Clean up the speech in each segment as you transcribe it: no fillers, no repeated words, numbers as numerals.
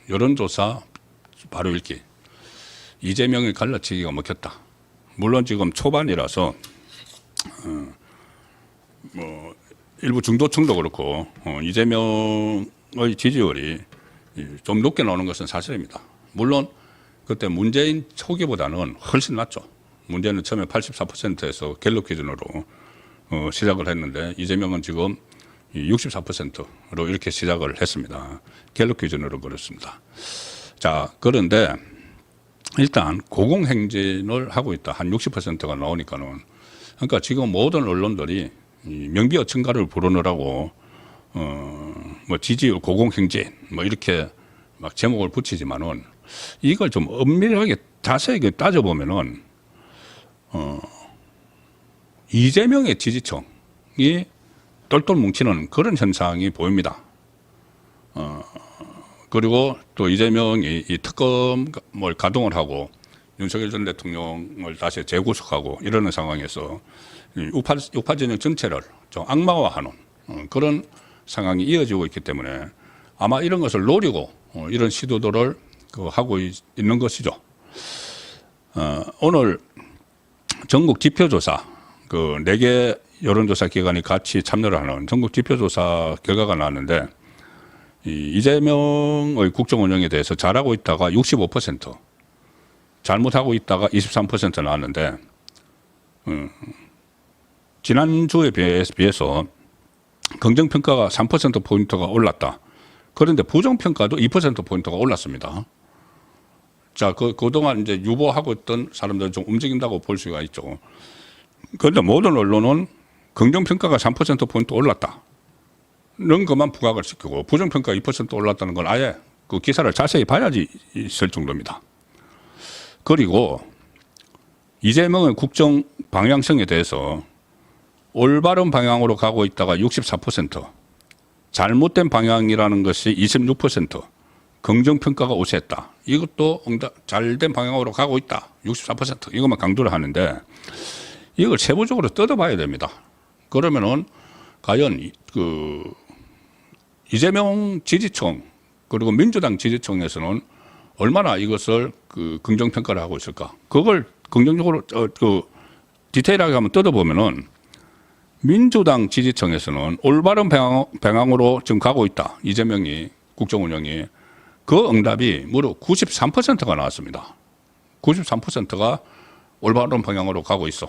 여론조사 바로 읽기. 이재명이 갈라치기가 먹혔다. 물론 지금 초반이라서 일부 중도층도 그렇고 이재명의 지지율이 좀 높게 나오는 것은 사실입니다. 물론 그때 문재인 초기보다는 훨씬 낮죠. 문재인은 처음에 84%에서 갤럽 기준으로 시작을 했는데 이재명은 지금 64%로 이렇게 시작을 했습니다. 갤럽 기준으로 그렇습니다. 자, 그런데 일단 고공행진을 하고 있다. 한 60%가 나오니까는. 그러니까 지금 모든 언론들이 명비어 증가를 부르느라고 뭐 지지율 고공행진 뭐 이렇게 막 제목을 붙이지만은 이걸 좀 엄밀하게 자세하게 따져보면은 이재명의 지지층이 똘똘 뭉치는 그런 현상이 보입니다. 그리고 또 이재명이 이 특검을 가동을 하고 윤석열 전 대통령을 다시 재구속하고 이러는 상황에서 우파 진영 전체를 좀 악마화하는 그런 상황이 이어지고 있기 때문에 아마 이런 것을 노리고 이런 시도들을 하고 있는 것이죠. 오늘 전국 지표조사 그 4개 여론조사 기관이 같이 참여를 하는 전국 지표조사 결과가 나왔는데 이재명의 국정 운영에 대해서 잘하고 있다가 65%, 잘못하고 있다가 23% 나왔는데 지난주에 비해서 긍정평가가 3%포인트가 올랐다. 그런데 부정평가도 2%포인트가 올랐습니다. 자, 그동안 이제 유보하고 있던 사람들은 좀 움직인다고 볼 수가 있죠. 그런데 모든 언론은 긍정평가가 3%포인트 올랐다. 는 것만 부각을 시키고 부정평가가 2% 올랐다는 건 아예 그 기사를 자세히 봐야지 있을 정도입니다. 그리고 이재명의 국정 방향성에 대해서 올바른 방향으로 가고 있다가 64%, 잘못된 방향이라는 것이 26%, 긍정평가가 우세했다. 이것도 잘된 방향으로 가고 있다. 64%. 이것만 강조를 하는데 이걸 세부적으로 뜯어봐야 됩니다. 그러면은 과연 이재명 지지층 그리고 민주당 지지층에서는 얼마나 이것을 긍정평가를 하고 있을까? 그걸 긍정적으로 디테일하게 한번 뜯어보면은 민주당 지지층에서는 올바른 방향으로 지금 가고 있다. 이재명이 국정 운영이 그 응답이 무려 93%가 나왔습니다. 93%가 올바른 방향으로 가고 있어.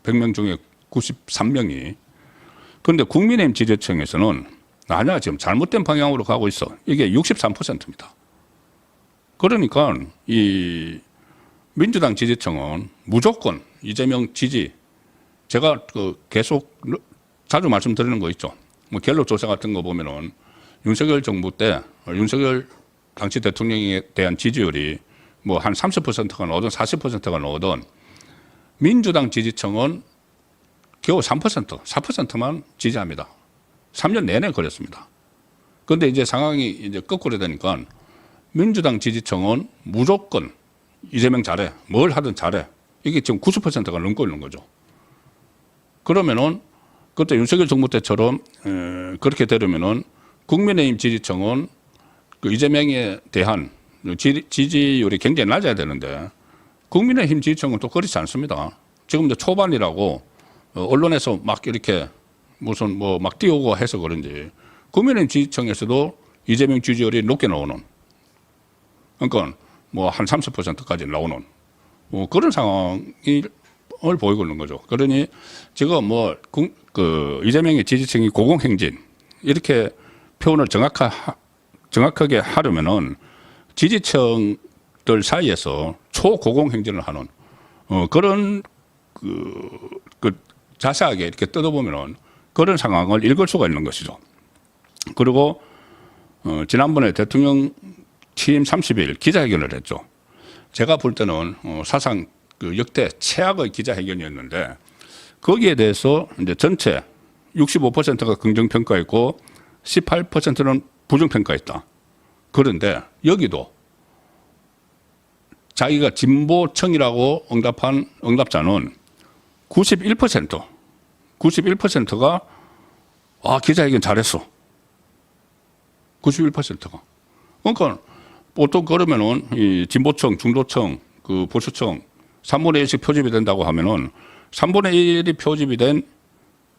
100명 중에 93명이. 그런데 국민의힘 지지층에서는 아니야, 지금 잘못된 방향으로 가고 있어. 이게 63%입니다. 그러니까 이 민주당 지지층은 무조건 이재명 지지, 제가 계속 자주 말씀드리는 거 있죠. 뭐 갤럽 조사 같은 거 보면은 윤석열 정부 때 윤석열 당시 대통령에 대한 지지율이 뭐 한 30%가 나오든 40%가 나오든 민주당 지지층은 겨우 3%, 4%만 지지합니다. 3년 내내 그랬습니다. 그런데 이제 상황이 이제 거꾸로 되니까 민주당 지지층은 무조건 이재명 잘해. 뭘 하든 잘해. 이게 지금 90%가 넘고 있는 거죠. 그러면은 그때 윤석열 정부 때처럼 그렇게 되려면은 국민의힘 지지층은 그 이재명에 대한 지지율이 굉장히 낮아야 되는데 국민의힘 지지층은 또 그렇지 않습니다. 지금 이제 초반이라고 언론에서 막 이렇게 무슨 뭐 막 띄우고 해서 그런지 국민의힘 지지층에서도 이재명 지지율이 높게 나오는, 그러니까 뭐 한 30%까지 나오는 뭐 그런 상황을 보이고 있는 거죠. 그러니 지금 뭐 이재명의 지지층이 고공행진 이렇게 표현을 정확하게 하려면은 지지층들 사이에서 초고공행진을 하는 그런 자세하게 이렇게 뜯어보면은 그런 상황을 읽을 수가 있는 것이죠. 그리고 지난번에 대통령 취임 30일 기자회견을 했죠. 제가 볼 때는 사상 역대 최악의 기자회견이었는데 거기에 대해서 이제 전체 65%가 긍정평가했고 18%는 부정평가했다. 그런데 여기도 자기가 진보층이라고 응답한 응답자는 91%가 기자회견 잘했어. 91%가. 그러니까 보통 그러면은 이 진보층, 중도층, 그 보수층 3분의 1씩 표집이 된다고 하면은 3분의 1이 표집이 된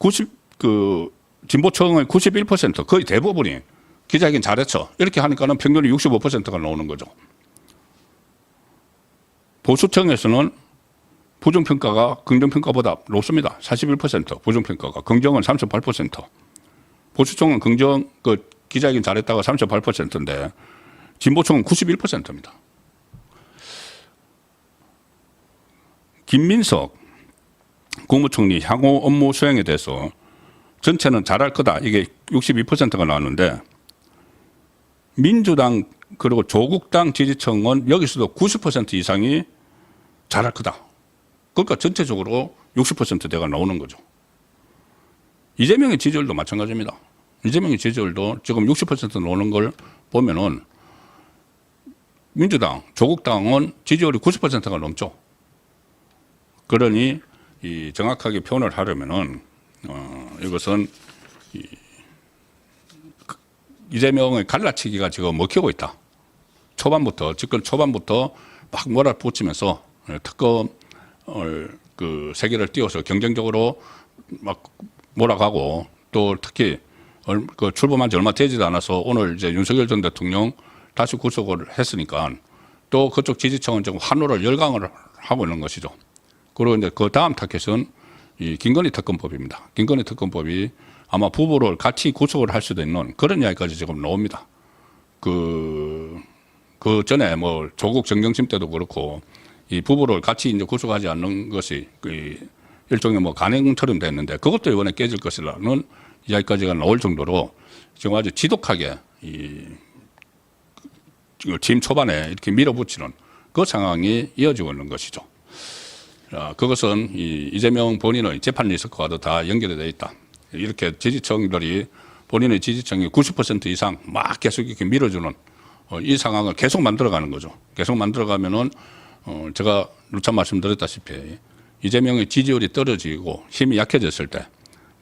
90그 진보층의 91% 거의 대부분이 기자회견 잘했죠. 이렇게 하니까는 평균이 65%가 나오는 거죠. 보수층에서는 부정평가가 긍정평가보다 높습니다. 41% 부정평가가, 긍정은 38%. 보수층은 긍정 그 기자회견 잘했다가 38%인데 진보층은 91%입니다. 김민석 국무총리 향후 업무 수행에 대해서 전체는 잘할 거다. 이게 62%가 나왔는데 민주당 그리고 조국당 지지층은 여기서도 90% 이상이 잘할 거다. 그러니까 전체적으로 60%대가 나오는 거죠. 이재명의 지지율도 마찬가지입니다. 이재명의 지지율도 지금 60% 나오는 걸 보면은 민주당, 조국당은 지지율이 90%가 넘죠. 그러니 이 정확하게 표현을 하려면은 이것은 이재명의 갈라치기가 지금 먹히고 있다. 초반부터 집권 초반부터 막 몰아붙이면서 특검을 그 세계를 띄워서 경쟁적으로 막 몰아가고 또 특히 그 출범한 지 얼마 되지도 않아서 오늘 이제 윤석열 전 대통령 다시 구속을 했으니까 또 그쪽 지지층은 지금 환호를 열광을 하고 있는 것이죠. 그리고 이제 그 다음 타겟은 이 김건희 특검법입니다. 김건희 특검법이 아마 부부를 같이 구속을 할 수도 있는 그런 이야기까지 지금 나옵니다. 그 전에 뭐 조국 정경심 때도 그렇고 이 부부를 같이 이제 구속하지 않는 것이 그 일종의 뭐 간행처럼 됐는데 그것도 이번에 깨질 것이라는 이야기까지가 나올 정도로 지금 아주 지독하게 취임 초반에 이렇게 밀어붙이는 그 상황이 이어지고 있는 것이죠. 그것은 이재명 본인의 재판 리스크와도 다 연결이 되어 있다. 이렇게 지지층들이 본인의 지지층이 90% 이상 막 계속 이렇게 밀어주는 이 상황을 계속 만들어가는 거죠. 계속 만들어가면은 제가 누차 말씀드렸다시피 이재명의 지지율이 떨어지고 힘이 약해졌을 때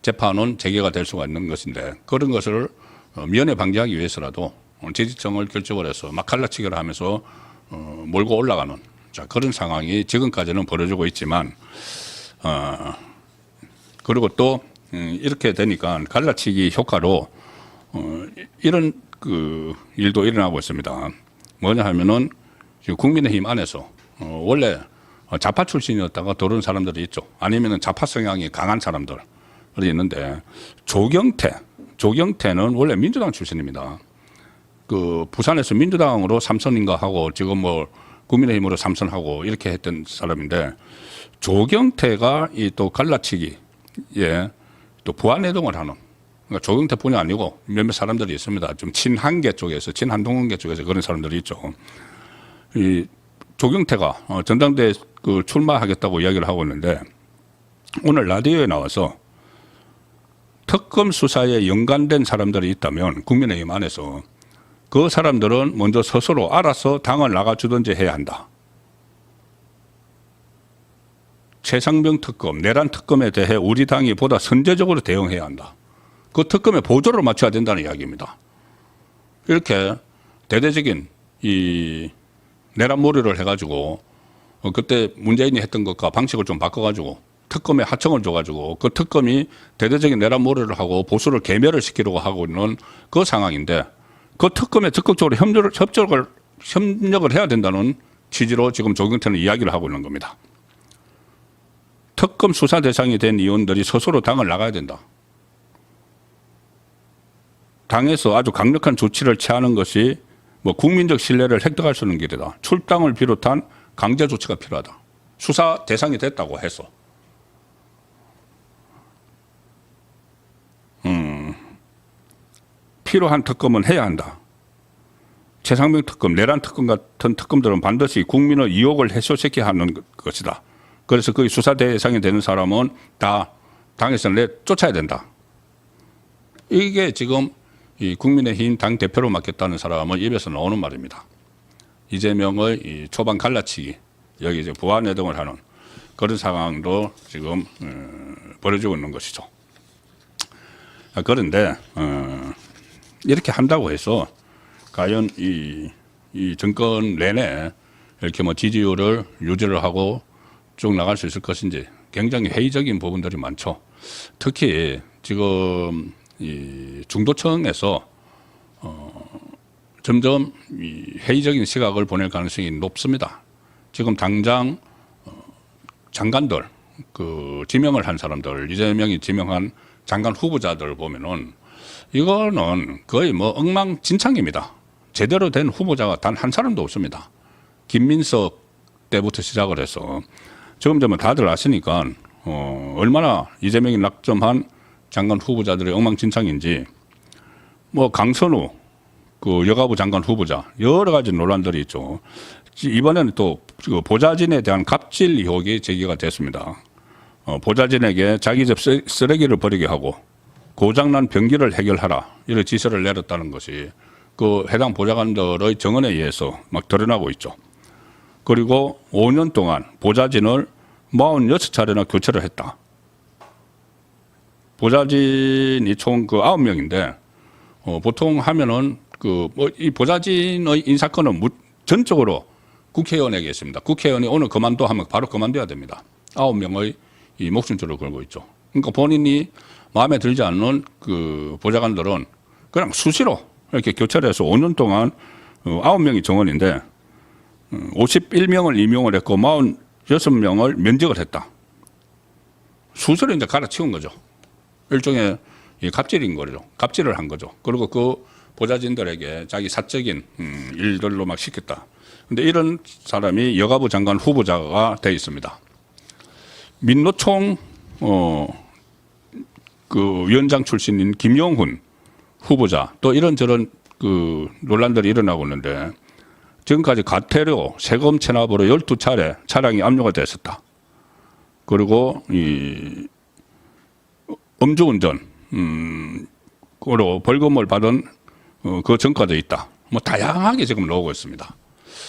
재판은 재개가 될 수가 있는 것인데 그런 것을 미연에 방지하기 위해서라도 지지층을 결집을 해서 막 갈라치기를 하면서 몰고 올라가는 그런 상황이 지금까지는 벌어지고 있지만 그리고 또 이렇게 되니까 갈라치기 효과로 이런 그 일도 일어나고 있습니다. 뭐냐 하면은 국민의힘 안에서 원래 좌파 출신이었다가 들어온 사람들이 있죠. 아니면은 좌파 성향이 강한 사람들이 있는데 조경태는 원래 민주당 출신입니다. 그 부산에서 민주당으로 삼선인가 하고 지금 뭐 국민의힘으로 삼선하고 이렇게 했던 사람인데 조경태가 이 또 갈라치기에 또 부안해동을 하는 그러니까 조경태뿐이 아니고 몇몇 사람들이 있습니다. 좀 친한계 쪽에서 친한동훈계 쪽에서 그런 사람들이 있죠. 이 조경태가 전당대회 그 출마하겠다고 이야기를 하고 있는데 오늘 라디오에 나와서 특검 수사에 연관된 사람들이 있다면 국민의힘 안에서 그 사람들은 먼저 스스로 알아서 당을 나가주든지 해야 한다. 최상병 특검, 내란 특검에 대해 우리 당이 보다 선제적으로 대응해야 한다. 그 특검에 보조를 맞춰야 된다는 이야기입니다. 이렇게 대대적인 이 내란몰이를 해가지고 그때 문재인이 했던 것과 방식을 좀 바꿔가지고 특검에 하청을 줘가지고 그 특검이 대대적인 내란몰이를 하고 보수를 괴멸을 시키려고 하고 있는 그 상황인데 그 특검에 적극적으로 협력을 해야 된다는 취지로 지금 조경태는 이야기를 하고 있는 겁니다. 특검 수사 대상이 된 의원들이 스스로 당을 나가야 된다. 당에서 아주 강력한 조치를 취하는 것이 뭐 국민적 신뢰를 획득할 수 있는 길이다. 출당을 비롯한 강제 조치가 필요하다. 수사 대상이 됐다고 해서. 필요한 특검은 해야 한다. 최상병 특검, 내란 특검 같은 특검들은 반드시 국민의 의혹을 해소시켜야 하는 것이다. 그래서 그 수사 대상이 되는 사람은 다 당에서 쫓아야 된다. 이게 지금 이 국민의힘 당 대표로 맡겠다는 사람은 입에서 나오는 말입니다. 이재명의 이 초반 갈라치기, 여기 이제 부안해동을 하는 그런 상황도 지금 벌어지고 있는 것이죠. 그런데 이렇게 한다고 해서 과연 이 이 정권 내내 이렇게 뭐 지지율을 유지를 하고 쭉 나갈 수 있을 것인지 굉장히 회의적인 부분들이 많죠. 특히 지금 이 중도층에서 점점 이 회의적인 시각을 보낼 가능성이 높습니다. 지금 당장 장관들, 그 지명을 한 사람들, 이재명이 지명한 장관 후보자들 보면은 이거는 거의 뭐 엉망진창입니다. 제대로 된 후보자가 단 한 사람도 없습니다. 김민석 때부터 시작을 해서 점점 다들 아시니까 얼마나 이재명이 낙점한 장관 후보자들의 엉망진창인지 뭐 강선우 그 여가부 장관 후보자 여러 가지 논란들이 있죠. 이번에는 또 보좌진에 대한 갑질 의혹이 제기가 됐습니다. 보좌진에게 자기 집 쓰레기를 버리게 하고 고장난 변기를 해결하라 이런 지시를 내렸다는 것이 그 해당 보좌관들의 증언에 의해서 막 드러나고 있죠. 그리고 5년 동안 보좌진을 46차례나 교체를 했다. 보좌진이 총 그 9명인데 보통 하면은 그 뭐 이 보좌진의 인사권은 전적으로 국회의원에게 있습니다. 국회의원이 오늘 그만둬 하면 바로 그만둬야 됩니다. 9명의 이 목숨줄을 걸고 있죠. 그러니까 본인이 마음에 들지 않는 그 보좌관들은 그냥 수시로 이렇게 교체를 해서 5년 동안 9명이 정원인데 51명을 임용을 했고 46명을 면직을 했다. 수시로 이제 갈아치운 거죠. 일종의 갑질인 거죠. 갑질을 한 거죠. 그리고 그 보좌진들에게 자기 사적인 일들로 막 시켰다. 근데 이런 사람이 여가부 장관 후보자가 돼 있습니다. 민노총 그 위원장 출신인 김용훈 후보자 또 이런저런 그 논란들이 일어나고 있는데 지금까지 과태료 세금 체납으로 12차례 차량이 압류가 됐었다. 그리고 이 음주운전 으로 벌금을 받은 그 전과도 있다. 뭐 다양하게 지금 나오고 있습니다.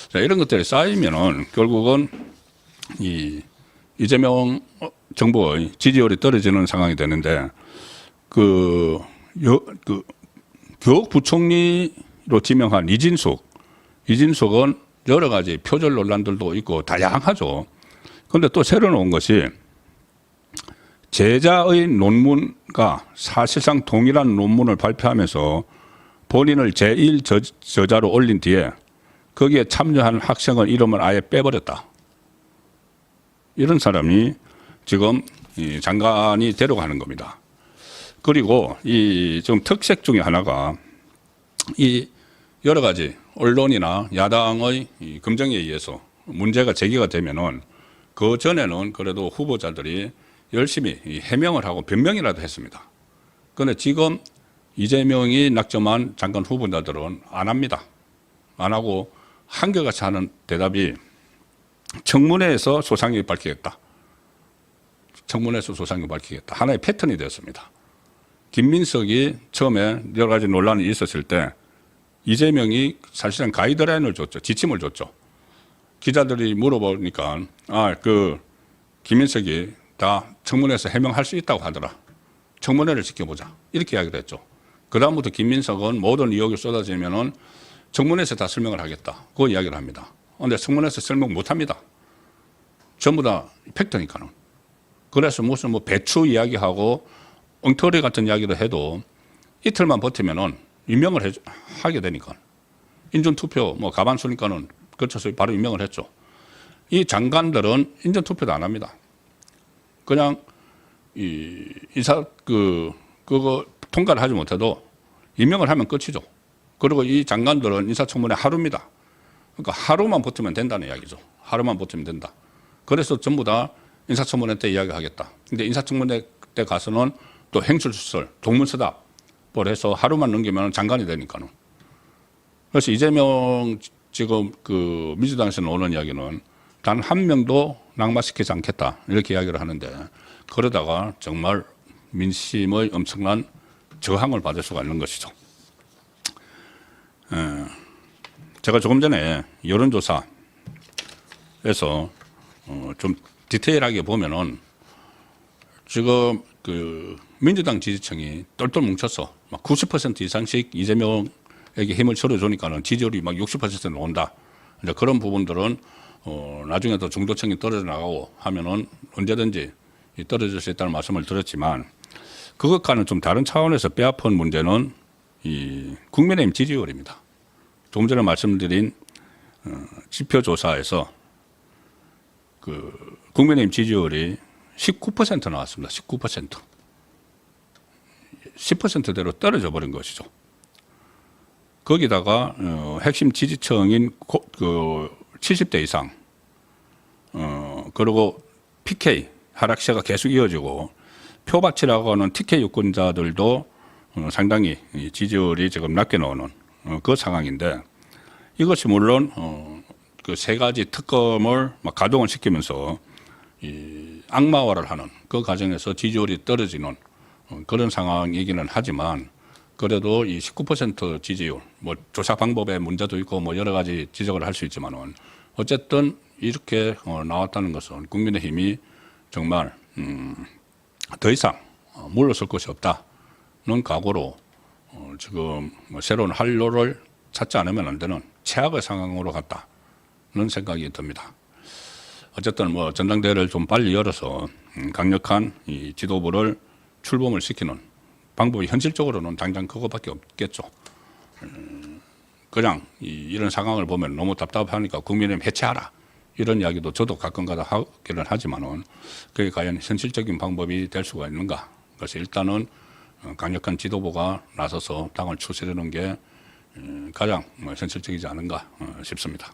자, 이런 것들이 쌓이면은 결국은 이재명 정부의 지지율이 떨어지는 상황이 되는데 그 교육부총리로 지명한 이진숙은 여러 가지 표절 논란들도 있고 다양하죠. 그런데 또 새로 나온 것이 제자의 논문과 사실상 동일한 논문을 발표하면서 본인을 제1저자로 올린 뒤에 거기에 참여한 학생의 이름을 아예 빼버렸다. 이런 사람이 지금 이 장관이 데려가는 겁니다. 그리고 이 지금 특색 중에 하나가 이 여러 가지 언론이나 야당의 이 검증에 의해서 문제가 제기가 되면은 그 전에는 그래도 후보자들이 열심히 해명을 하고 변명이라도 했습니다. 그런데 지금 이재명이 낙점한 장관 후보자들은 안 합니다. 안 하고 한결같이 하는 대답이 청문회에서 소상히 밝히겠다. 청문회에서 소상히 밝히겠다. 하나의 패턴이 되었습니다. 김민석이 처음에 여러 가지 논란이 있었을 때 이재명이 사실은 가이드라인을 줬죠. 지침을 줬죠. 기자들이 물어보니까 김민석이 다 청문회에서 해명할 수 있다고 하더라. 청문회를 지켜보자. 이렇게 이야기를 했죠. 그다음부터 김민석은 모든 의혹이 쏟아지면은 청문회에서 다 설명을 하겠다. 그 이야기를 합니다. 그런데 청문회에서 설명 못 합니다. 전부 다 팩트니까는. 그래서 무슨 뭐 배추 이야기하고 엉터리 같은 이야기를 해도 이틀만 버티면은 임명을 하게 되니까. 인준투표 뭐 가반수니까는 거쳐서 바로 임명을 했죠. 이 장관들은 인준투표도 안 합니다. 그냥 그거 통과를 하지 못해도 임명을 하면 끝이죠. 그리고 이 장관들은 인사청문회 하루입니다. 그러니까 하루만 버티면 된다는 이야기죠. 하루만 버티면 된다. 그래서 전부 다 인사청문회 때 이야기하겠다. 근데 인사청문회 때 가서는 또 행실수설, 동문서답을 해서 하루만 넘기면 장관이 되니까는. 그래서 이재명 지금 그 민주당에서 나오는 이야기는 단 한 명도 낙마시키지 않겠다. 이렇게 이야기를 하는데 그러다가 정말 민심의 엄청난 저항을 받을 수가 있는 것이죠. 제가 조금 전에 여론조사에서 좀 디테일하게 보면은 지금 그 민주당 지지층이 똘똘 뭉쳐서 막 90% 이상씩 이재명에 힘을 실어주니까는 지지율이 막 60% 나온다. 이제 그런 부분들은 나중에 더 중도층이 떨어져 나가고 하면은 언제든지 떨어질 수 있다는 말씀을 드렸지만 그것과는 좀 다른 차원에서 빼앗은 문제는 이 국민의힘 지지율입니다. 조금 전에 말씀드린 지표조사에서 그 국민의힘 지지율이 19% 나왔습니다. 19%. 10%대로 떨어져 버린 것이죠. 거기다가 핵심 지지층인 그 70대 이상 그리고 PK 하락세가 계속 이어지고 표밭이라고 하는 TK 유권자들도 상당히 지지율이 지금 낮게 나오는 그 상황인데 이것이 물론 그 세 가지 특검을 막 가동을 시키면서 이 악마화를 하는 그 과정에서 지지율이 떨어지는 그런 상황이기는 하지만 그래도 이 19% 지지율 뭐 조사 방법에 문제도 있고 뭐 여러 가지 지적을 할 수 있지만은 어쨌든 이렇게 나왔다는 것은 국민의힘이 정말 더 이상 물러설 것이 없다는 각오로 지금 뭐 새로운 활로를 찾지 않으면 안 되는 최악의 상황으로 갔다는 생각이 듭니다. 어쨌든 뭐 전당대회를 좀 빨리 열어서 강력한 이 지도부를 출범을 시키는 방법이 현실적으로는 당장 그거밖에 없겠죠. 그냥 이런 상황을 보면 너무 답답하니까 국민의힘 해체하라 이런 이야기도 저도 가끔가다 하기는 하지만은 그게 과연 현실적인 방법이 될 수가 있는가? 그래서 일단은 강력한 지도부가 나서서 당을 추스르는 게 가장 현실적이지 않은가 싶습니다.